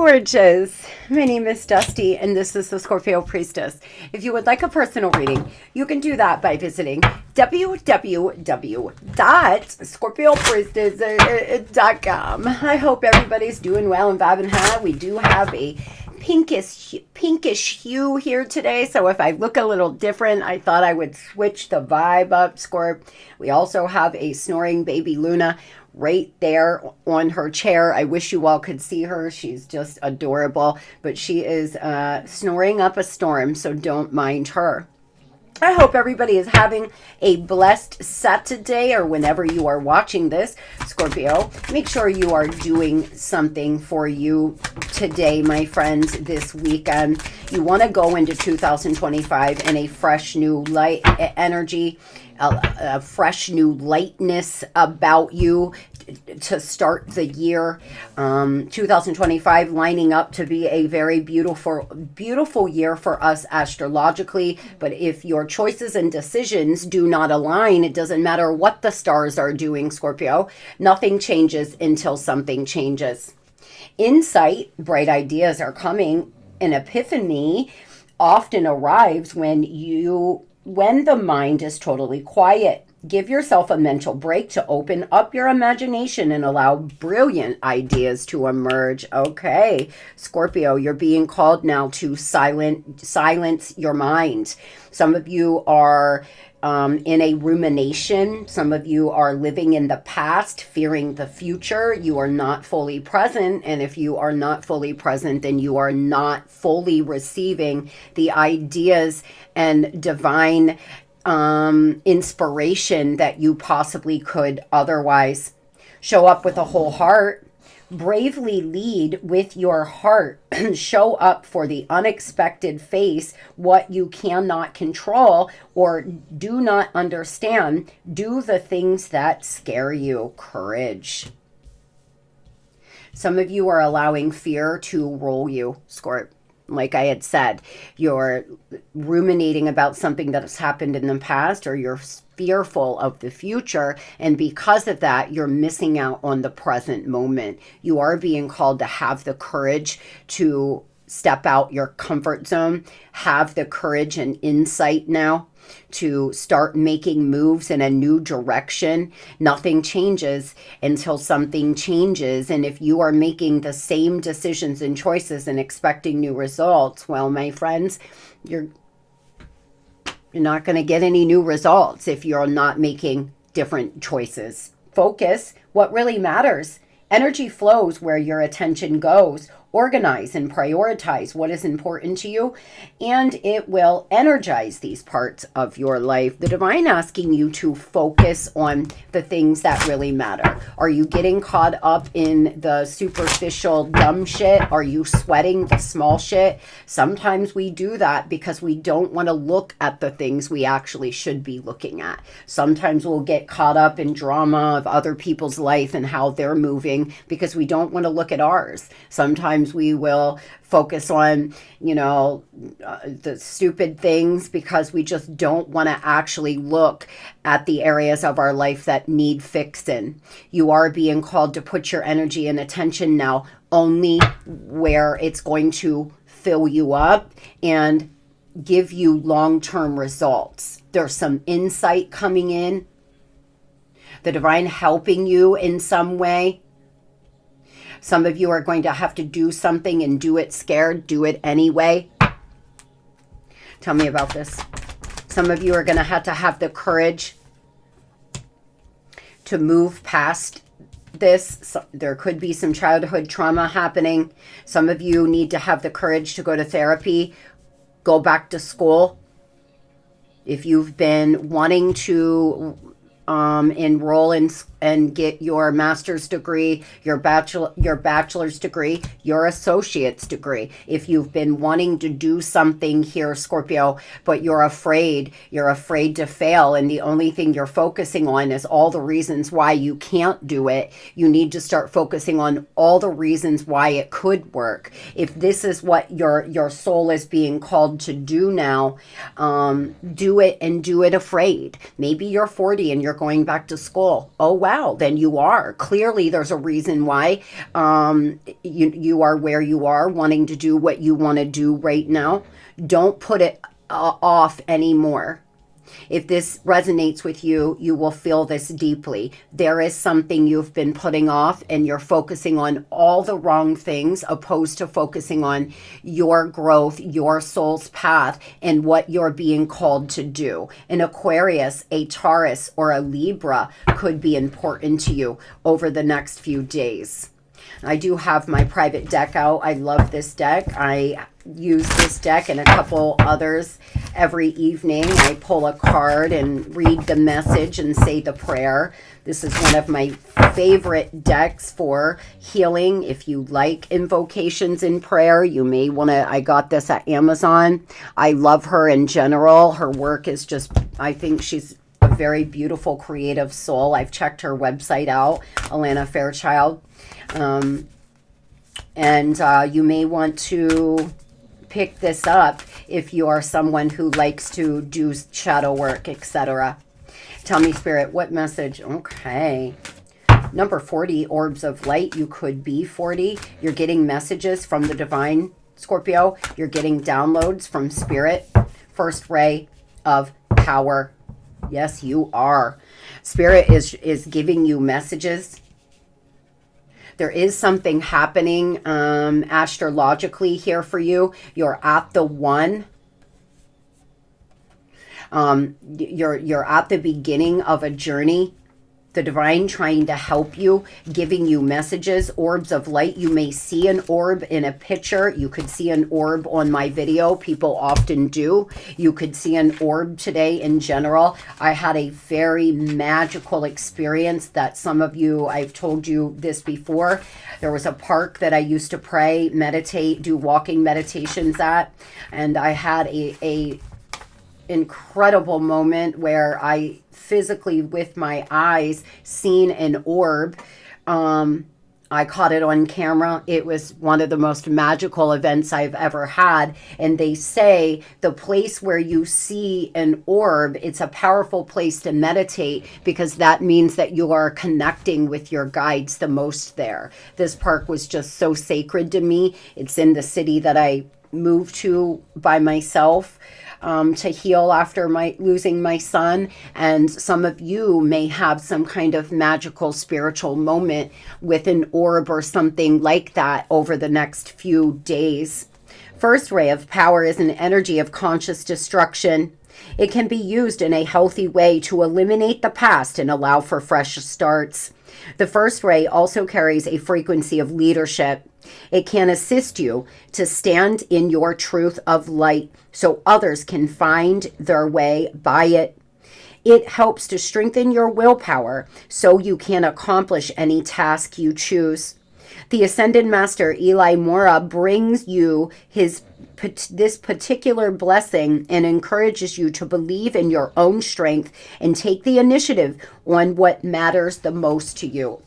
gorgeous. My name is Dusty, and this is the Scorpio Priestess. If you would like a personal reading, you can do that by visiting www.scorpiopriestess.com. I hope everybody's doing well and vibing high. We do have a pinkish hue here today, so if I look a little different, I thought I would switch the vibe up, Scorp. We also have a snoring baby Luna right there on her chair. I wish you all could see her. She's just adorable, but she is snoring up a storm, so don't mind her. I hope everybody is having a blessed Saturday, or whenever you are watching this, Scorpio. Make sure you are doing something for you today, my friends, this weekend. You want to go into 2025 in a fresh new light energy, a fresh new lightness about you to start the year. 2025 lining up to be a very beautiful year for us astrologically. But if your choices and decisions do not align, it doesn't matter what the stars are doing, Scorpio. Nothing changes until something changes. Insight, bright ideas are coming. An epiphany often arrives when the mind is totally quiet. Give yourself a mental break to open up your imagination and allow brilliant ideas to emerge. Okay, Scorpio, you're being called now to silence your mind. Some of you are in a rumination. Some of you are living in the past, fearing the future. You are not fully present. And if you are not fully present, then you are not fully receiving the ideas and divine inspiration that you possibly could otherwise. Show up with a whole heart. Bravely lead with your heart. Show up for the unexpected. Face what you cannot control or do not understand. Do the things that scare you. Courage. Some of you are allowing fear to roll you, Scorp. Like I had said, you're ruminating about something that has happened in the past, or you're fearful of the future. And because of that, you're missing out on the present moment. You are being called to have the courage to step out your comfort zone, have the courage and insight now to start making moves in a new direction. Nothing changes until something changes. And if you are making the same decisions and choices and expecting new results, well, my friends, you're not going to get any new results if you're not making different choices. Focus what really matters. Energy flows where your attention goes. Organize and prioritize what is important to you, and it will energize these parts of your life. The divine asking you to focus on the things that really matter. Are you getting caught up in the superficial dumb shit? Are you sweating the small shit? Sometimes we do that because we don't want to look at the things we actually should be looking at. Sometimes we'll get caught up in drama of other people's life and how they're moving because we don't want to look at ours. Sometimes we will focus on, the stupid things because we just don't want to actually look at the areas of our life that need fixing. You are being called to put your energy and attention now only where it's going to fill you up and give you long-term results. There's some insight coming in. The divine helping you in some way. Some of you are going to have to do something and do it scared. Do it anyway. Tell me about this. Some of you are going to have the courage to move past this. So there could be some childhood trauma happening. Some of you need to have the courage to go to therapy, go back to school. If you've been wanting to enroll in and get your master's degree, your bachelor's degree, your associate's degree. If you've been wanting to do something here, Scorpio, but you're afraid to fail, and the only thing you're focusing on is all the reasons why you can't do it, you need to start focusing on all the reasons why it could work. If this is what your soul is being called to do now, do it, and do it afraid. Maybe you're 40 and you're going back to school. Oh, wow. wow, then you are. Clearly, there's a reason why you are where you are, wanting to do what you want to do right now. Don't put it off anymore. If this resonates with you, you will feel this deeply. There is something you've been putting off, and you're focusing on all the wrong things opposed to focusing on your growth, your soul's path, and what you're being called to do. An Aquarius, a Taurus, or a Libra could be important to you over the next few days. I do have my private deck out. I love this deck. I use this deck and a couple others every evening. I pull a card and read the message and say the prayer. This is one of my favorite decks for healing. If you like invocations in prayer, you may want to, I got this at Amazon. I love her in general. Her work is just, I think she's a very beautiful, creative soul. I've checked her website out, Alana Fairchild. You may want to pick this up if you are someone who likes to do shadow work, etc. Tell me, Spirit, what message? Okay. Number 40, orbs of light. You could be 40. You're getting messages from the divine, Scorpio. You're getting downloads from Spirit. First ray of power. Yes, you are. Spirit is giving you messages. There is something happening astrologically here for you. You're at the one. You're at the beginning of a journey. The divine trying to help you, giving you messages, orbs of light. You may see an orb in a picture. You could see an orb on my video. People often do. You could see an orb today in general. I had a very magical experience that some of you, I've told you this before. There was a park that I used to pray, meditate, do walking meditations at. And I had a incredible moment where I physically with my eyes seen an orb. I caught it on camera. It was one of the most magical events I've ever had. And they say the place where you see an orb, it's a powerful place to meditate because that means that you are connecting with your guides the most there. This park was just so sacred to me. It's in the city that I moved to by myself. To heal after losing my son. And some of you may have some kind of magical spiritual moment with an orb or something like that over the next few days. First ray of power is an energy of conscious destruction. It can be used in a healthy way to eliminate the past and allow for fresh starts. The first ray also carries a frequency of leadership. It can assist you to stand in your truth of light so others can find their way by it. It helps to strengthen your willpower so you can accomplish any task you choose. The Ascended Master Eli Mora brings you this particular blessing and encourages you to believe in your own strength and take the initiative on what matters the most to you.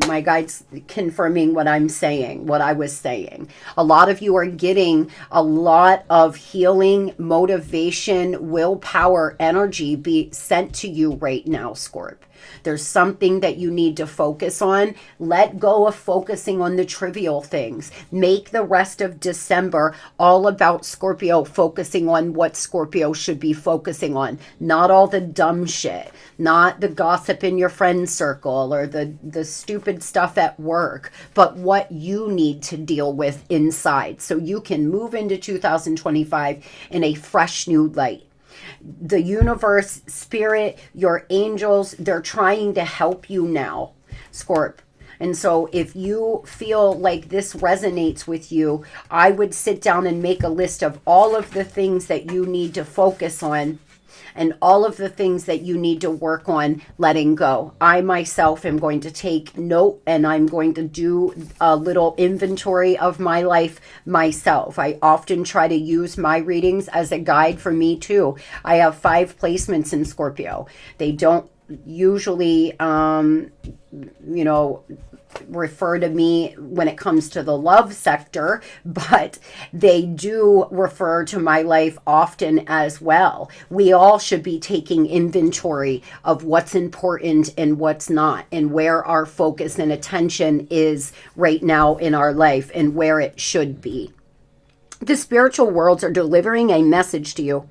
My guide's confirming what I'm saying, what I was saying. A lot of you are getting a lot of healing, motivation, willpower, energy be sent to you right now, Scorp. There's something that you need to focus on. Let go of focusing on the trivial things. Make the rest of December all about Scorpio, focusing on what Scorpio should be focusing on. Not all the dumb shit. Not the gossip in your friend circle or the stupid stuff at work, but what you need to deal with inside so you can move into 2025 in a fresh new light. The universe, spirit, your angels, they're trying to help you now, Scorp. And so if you feel like this resonates with you, I would sit down and make a list of all of the things that you need to focus on and all of the things that you need to work on letting go. I myself am going to take note and I'm going to do a little inventory of my life myself. I often try to use my readings as a guide for me too. I have 5 placements in Scorpio. They don't usually, refer to me when it comes to the love sector, but they do refer to my life often as well. We all should be taking inventory of what's important and what's not, and where our focus and attention is right now in our life and where it should be. The spiritual worlds are delivering a message to you.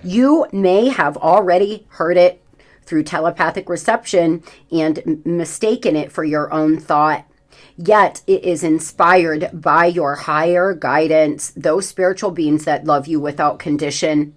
You may have already heard it through telepathic reception and mistaken it for your own thought. Yet it is inspired by your higher guidance, those spiritual beings that love you without condition.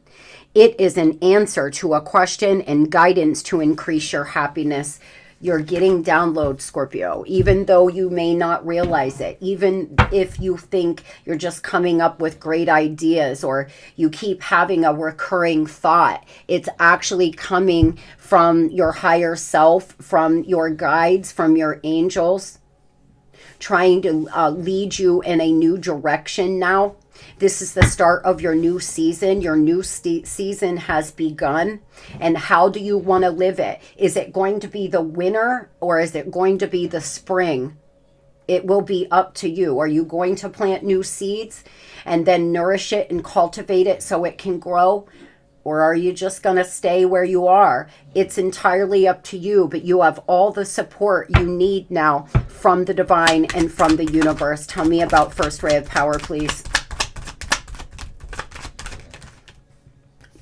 It is an answer to a question and guidance to increase your happiness. You're getting downloads, Scorpio, even though you may not realize it. Even if you think you're just coming up with great ideas or you keep having a recurring thought, it's actually coming from your higher self, from your guides, from your angels, trying to lead you in a new direction now. This is the start of your new season. Your new season has begun. And how do you want to live it? Is it going to be the winter or is it going to be the spring? It will be up to you. Are you going to plant new seeds and then nourish it and cultivate it so it can grow? Or are you just going to stay where you are? It's entirely up to you, but you have all the support you need now from the divine and from the universe. Tell me about First Ray of Power, please.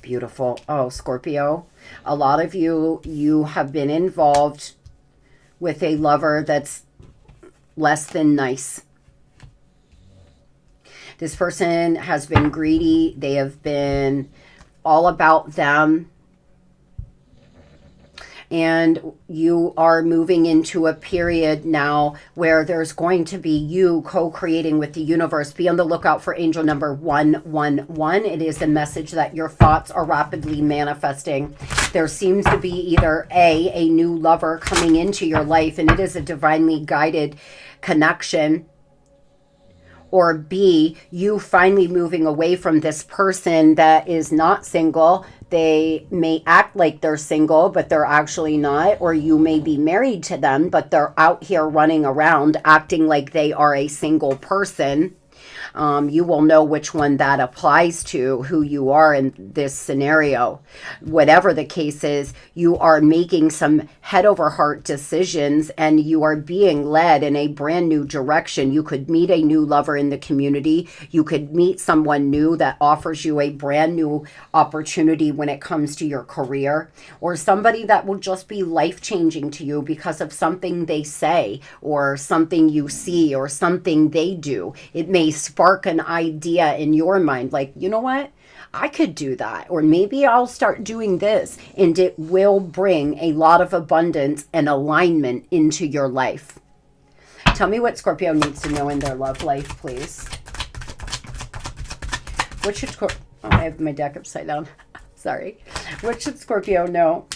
Beautiful. Oh, Scorpio, a lot of you have been involved with a lover that's less than nice. This person has been greedy. They have been all about them. And you are moving into a period now where there's going to be you co-creating with the universe. Be on the lookout for angel number 111. It is a message that your thoughts are rapidly manifesting. There seems to be either a new lover coming into your life, and it is a divinely guided connection, or B, you finally moving away from this person that is not single. They may act like they're single, but they're actually not. Or you may be married to them, but they're out here running around acting like they are a single person. You will know which one that applies to, who you are in this scenario. Whatever the case is, you are making some head over heart decisions and you are being led in a brand new direction. You could meet a new lover in the community. You could meet someone new that offers you a brand new opportunity when it comes to your career, or somebody that will just be life-changing to you because of something they say or something you see or something they do. It may spark an idea in your mind, like, you know what? I could do that, or maybe I'll start doing this, and it will bring a lot of abundance and alignment into your life. Tell me what Scorpio needs to know in their love life, please. What should I have my deck upside down. Sorry. What should Scorpio know?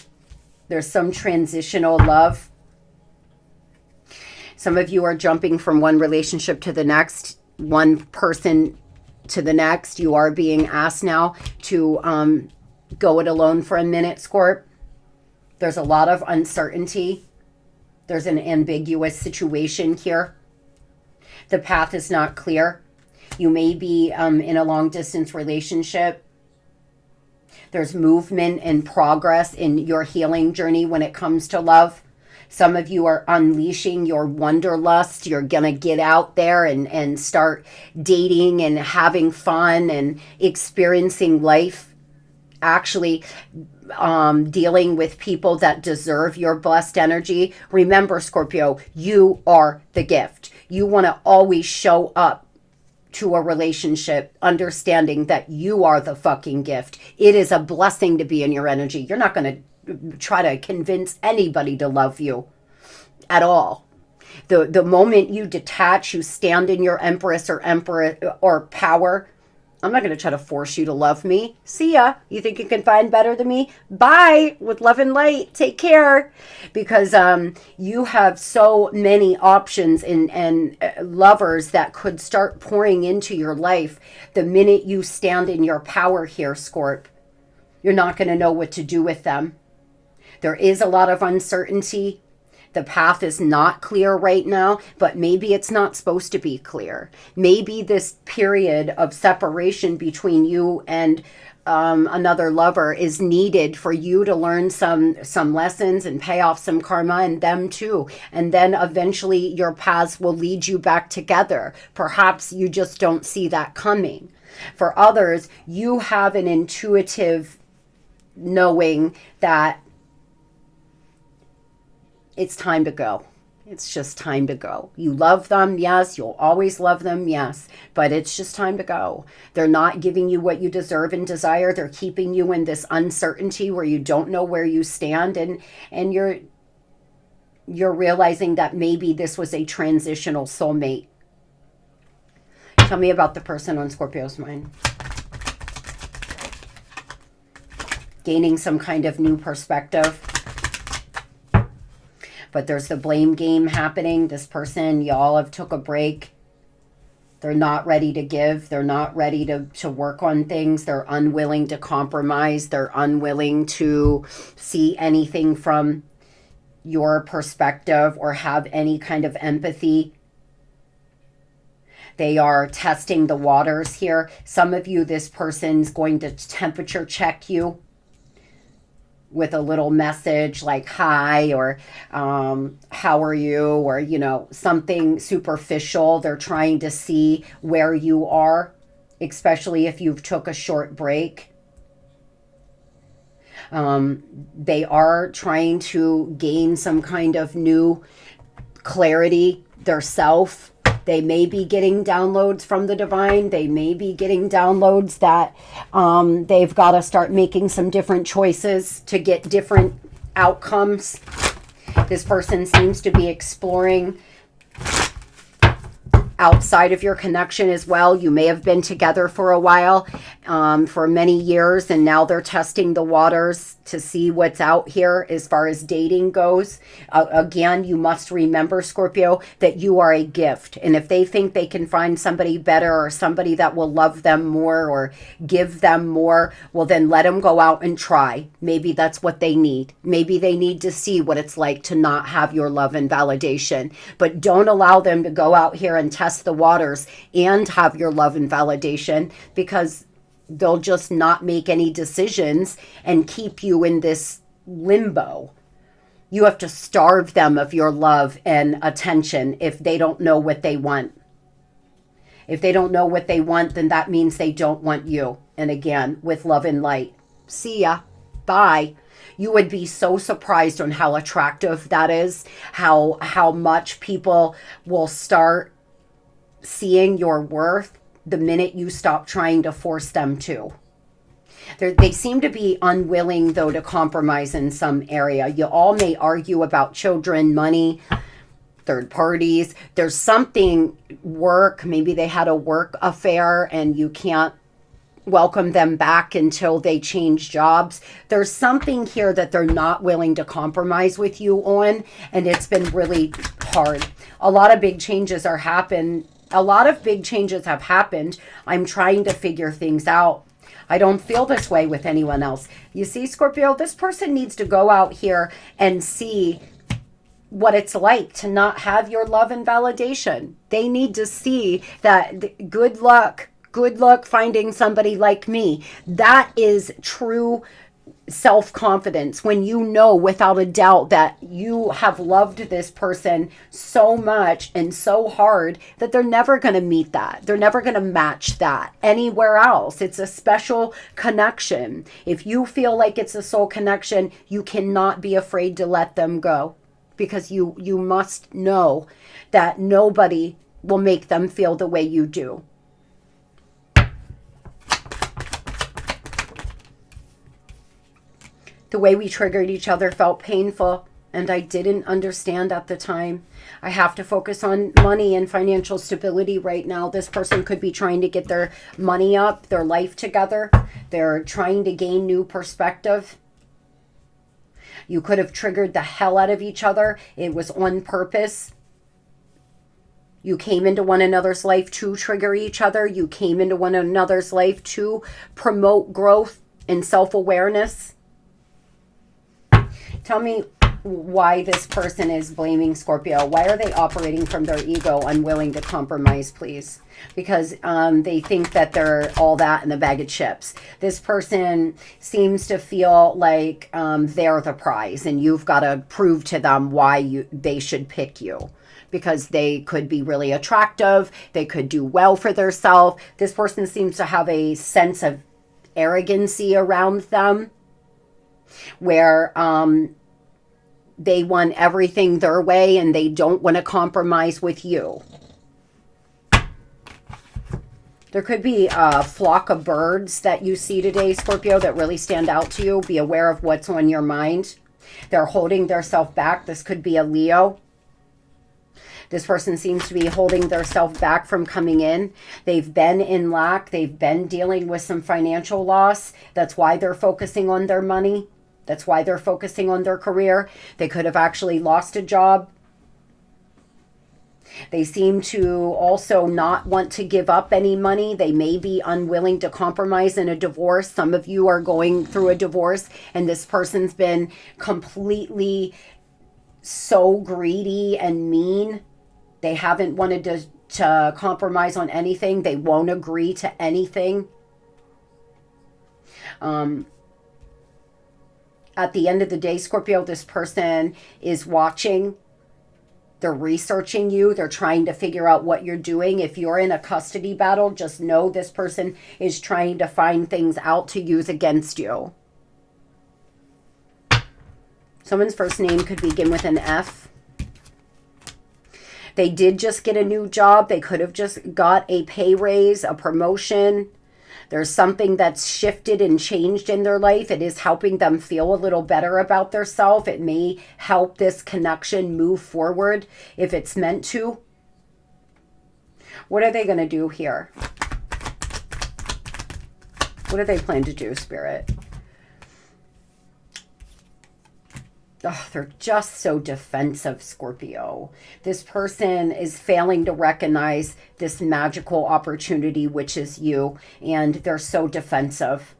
There's some transitional love. Some of you are jumping from one relationship to the next, one person to the next. You are being asked now to go it alone for a minute, Scorp. There's a lot of uncertainty. There's an ambiguous situation here. The path is not clear. You may be in a long distance relationship. There's movement and progress in your healing journey when it comes to love. Some of you are unleashing your wanderlust. You're going to get out there and start dating and having fun and experiencing life. Actually, dealing with people that deserve your blessed energy. Remember, Scorpio, you are the gift. You want to always show up to a relationship understanding that you are the fucking gift. It is a blessing to be in your energy. You're not going to try to convince anybody to love you at all. The moment you detach, you stand in your empress or emperor or power. I'm not going to try to force you to love me. See ya. You think you can find better than me? Bye. With love and light. Take care. Because you have so many options and lovers that could start pouring into your life the minute you stand in your power here, Scorp. You're not going to know what to do with them. There is a lot of uncertainty. The path is not clear right now, but maybe it's not supposed to be clear. Maybe this period of separation between you and another lover is needed for you to learn some lessons and pay off some karma, and them too. And then eventually your paths will lead you back together. Perhaps you just don't see that coming. For others, you have an intuitive knowing that it's time to go. It's just time to go. You love them, yes. You'll always love them, yes. But it's just time to go. They're not giving you what you deserve and desire. They're keeping you in this uncertainty where you don't know where you stand, and you're realizing that maybe this was a transitional soulmate. Tell me about the person on Scorpio's mind. Gaining some kind of new perspective. But there's the blame game happening. This person, y'all have took a break. They're not ready to give. They're not ready to work on things. They're unwilling to compromise. They're unwilling to see anything from your perspective or have any kind of empathy. They are testing the waters here. Some of you, this person's going to temperature check you with a little message like hi, or how are you, or something superficial. They're trying to see where you are, especially if you've took a short break. They are trying to gain some kind of new clarity, their self. They may be getting downloads from the divine. They may be getting downloads that they've got to start making some different choices to get different outcomes. This person seems to be exploring outside of your connection as well. You may have been together for a while, for many years, and now they're testing the waters to see what's out here as far as dating goes. Again, you must remember, Scorpio, that you are a gift. And if they think they can find somebody better or somebody that will love them more or give them more, well, then let them go out and try. Maybe that's what they need. Maybe they need to see what it's like to not have your love and validation. But don't allow them to go out here and test the waters and have your love and validation, because they'll just not make any decisions and keep you in this limbo. You have to starve them of your love and attention if they don't know what they want. If they don't know what they want, then that means they don't want you. And again, with love and light. See ya. Bye. You would be so surprised on how attractive that is, how much people will start seeing your worth the minute you stop trying to force them to. They seem to be unwilling, though, to compromise in some area. You all may argue about children, money, third parties. There's something, work. Maybe they had a work affair and you can't welcome them back until they change jobs. There's something here that they're not willing to compromise with you on, and it's been really hard. A lot of big changes have happened. I'm trying to figure things out. I don't feel this way with anyone else. You see, Scorpio, this person needs to go out here and see what it's like to not have your love and validation. They need to see that good luck finding somebody like me. That is true self-confidence, when you know without a doubt that you have loved this person so much and so hard that they're never going to meet that. They're never going to match that anywhere else. It's a special connection. If you feel like it's a soul connection, you cannot be afraid to let them go, because you must know that nobody will make them feel the way you do. The way we triggered each other felt painful, and I didn't understand at the time. I have to focus on money and financial stability right now. This person could be trying to get their money up, their life together. They're trying to gain new perspective. You could have triggered the hell out of each other. It was on purpose. You came into one another's life to trigger each other. You came into one another's life to promote growth and self-awareness. Tell me why this person is blaming Scorpio. Why are they operating from their ego, unwilling to compromise, please? Because they think that they're all that in a bag of chips. This person seems to feel like they're the prize, and you've got to prove to them why they should pick you. Because they could be really attractive, they could do well for themselves. This person seems to have a sense of arrogancy around them, where they want everything their way and they don't want to compromise with you. There could be a flock of birds that you see today, Scorpio, that really stand out to you. Be aware of what's on your mind. They're holding themselves back. This could be a Leo. This person seems to be holding themselves back from coming in. They've been in lack. They've been dealing with some financial loss. That's why they're focusing on their money. That's why they're focusing on their career. They could have actually lost a job. They seem to also not want to give up any money. They may be unwilling to compromise in a divorce. Some of you are going through a divorce, and this person's been completely so greedy and mean. They haven't wanted to compromise on anything. They won't agree to anything. At the end of the day, Scorpio, this person is watching. They're researching you. They're trying to figure out what you're doing. If you're in a custody battle, just know this person is trying to find things out to use against you. Someone's first name could begin with an F. They did just get a new job. They could have just got a pay raise, a promotion. There's something that's shifted and changed in their life. It is helping them feel a little better about themselves. It may help this connection move forward if it's meant to. What are they going to do here? What do they plan to do, Spirit? Oh, they're just so defensive, Scorpio. This person is failing to recognize this magical opportunity, which is you, and they're so defensive.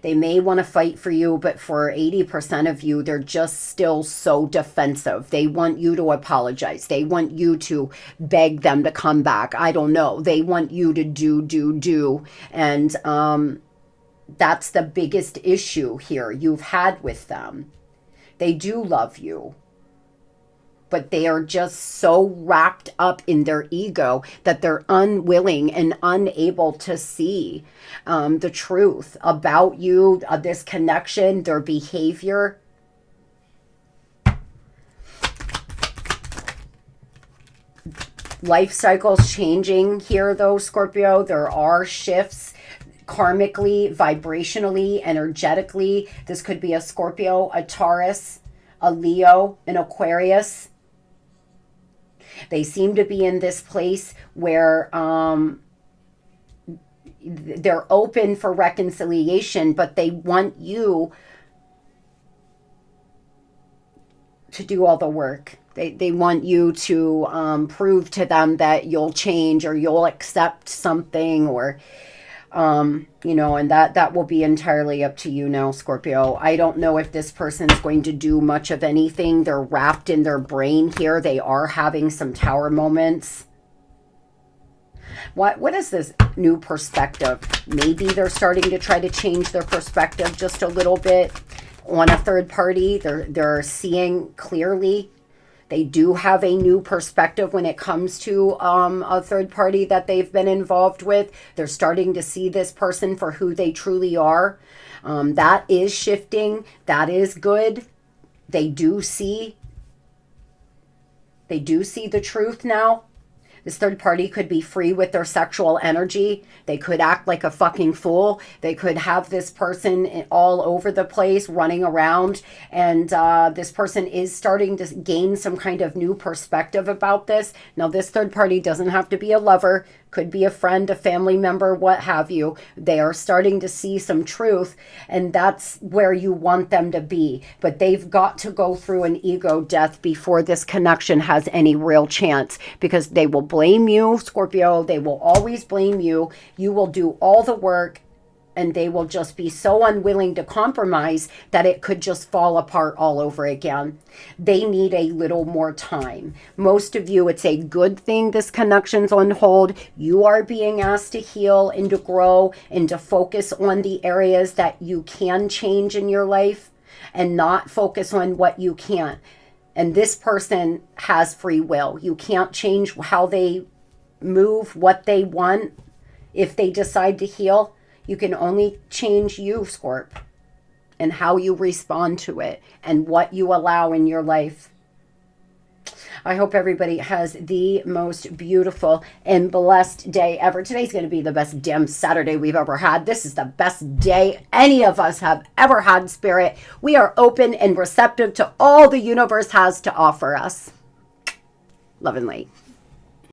They may want to fight for you, but for 80% of you, they're just still so defensive. They want you to apologize. They want you to beg them to come back. I don't know. They want you to do. And that's the biggest issue here you've had with them. They do love you, but they are just so wrapped up in their ego that they're unwilling and unable to see the truth about you, this connection, their behavior. Life cycles changing here, though, Scorpio. There are shifts. Karmically, vibrationally, energetically. This could be a Scorpio, a Taurus, a Leo, an Aquarius. They seem to be in this place where they're open for reconciliation, but they want you to do all the work. They want you to prove to them that you'll change or you'll accept something, or and that will be entirely up to you now, Scorpio. I don't know if this person's going to do much of anything. They're wrapped in their brain here. They are having some tower moments. What is this new perspective? Maybe they're starting to try to change their perspective just a little bit on a third party. They're seeing clearly. They do have a new perspective when it comes to a third party that they've been involved with. They're starting to see this person for who they truly are. That is shifting. That is good. They do see the truth now. This third party could be free with their sexual energy. They could act like a fucking fool. They could have this person all over the place running around. And this person is starting to gain some kind of new perspective about this. Now, this third party doesn't have to be a lover. Could be a friend, a family member, what have you. They are starting to see some truth, and that's where you want them to be. But they've got to go through an ego death before this connection has any real chance, because they will blame you, Scorpio. They will always blame you. You will do all the work. and they will just be so unwilling to compromise that it could just fall apart all over again. They need a little more time. Most of you, it's a good thing this connection's on hold. You are being asked to heal and to grow and to focus on the areas that you can change in your life and not focus on what you can't. And this person has free will. You can't change how they move, what they want. If they decide to heal, you can only change you, Scorp, and how you respond to it and what you allow in your life. I hope everybody has the most beautiful and blessed day ever. Today's going to be the best damn Saturday we've ever had. This is the best day any of us have ever had, Spirit. We are open and receptive to all the universe has to offer us. Love and light.